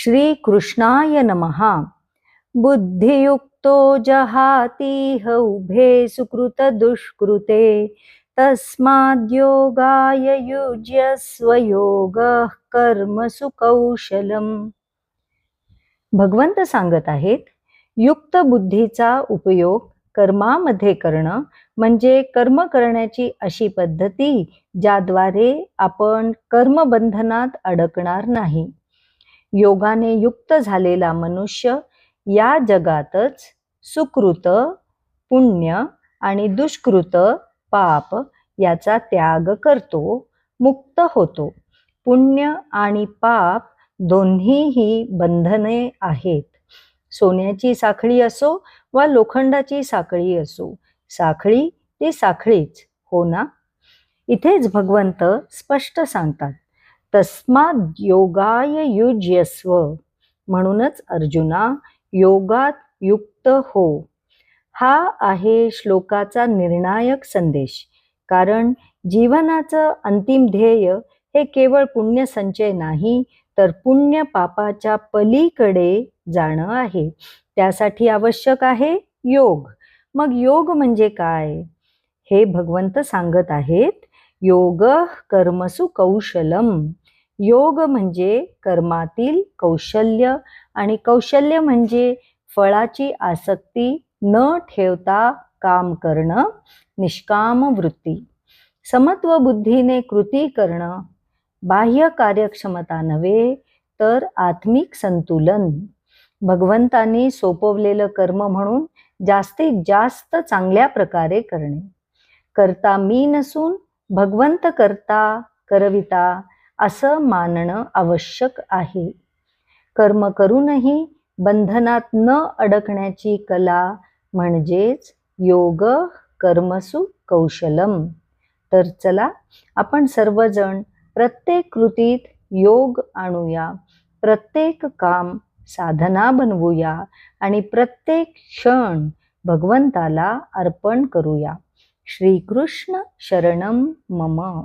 श्री कृष्णाय नमः। बुद्धियुक्तो जहातीह उभे सुकृत दुष्कृते तस्माद्योगाय युज्यस्व योगः कर्मसु कौशलम्। भगवंत सांगत आहेत, युक्त बुद्धीचा उपयोग कर्मामध्ये करणं म्हणजे कर्म करण्याची अशी पद्धती ज्याद्वारे आपण कर्मबंधनात अडकणार नाही. योगाने युक्त झालेला मनुष्य या जगातच सुकृत पुण्य आणि दुष्कृत पाप याचा त्याग करतो, मुक्त होतो. पुण्य आणि पाप दोन्हीही बंधने आहेत. सोन्याची साखळी असो वा लोखंडाची साखळी असो, साखळी ती साखळीच हो ना. इथेच भगवंत स्पष्ट सांगतात, तस्माद योगाय युज्यस्व. म्हणूनच अर्जुना, योगात युक्त हो. हा आहे श्लोकाचा निर्णायक संदेश. कारण जीवनाचं अंतिम ध्येय हे केवळ पुण्य संचय नाही, तर पुण्य पापाच्या पलीकडे जाणं आहे. त्यासाठी आवश्यक आहे योग. मग योग म्हणजे काय हे भगवंत सांगत आहेत, योग कर्मसु कौशलम. योग म्हणजे कर्मातील कौशल्य आणि कौशल्य म्हणजे फळाची आसक्ती न ठेवता काम करणं, निष्काम वृत्ती. समत्व बुद्धीने कृती करणं, बाह्य कार्यक्षमता नव्हे तर आत्मिक संतुलन. भगवंतांनी सोपवलेलं कर्म म्हणून जास्तीत जास्त चांगल्या प्रकारे करणे. करता मी नसून भगवंत करता करविता असं मानणं आवश्यक आहे. कर्म करूनही बंधनात न अडकण्याची कला म्हणजेच योग कर्मसु कौशलम. तर चला आपण सर्वजण प्रत्येक कृतीत योग आणूया, प्रत्येक काम साधना बनवूया आणि प्रत्येक क्षण भगवंताला अर्पण करूया. श्रीकृष्ण शरणम मम.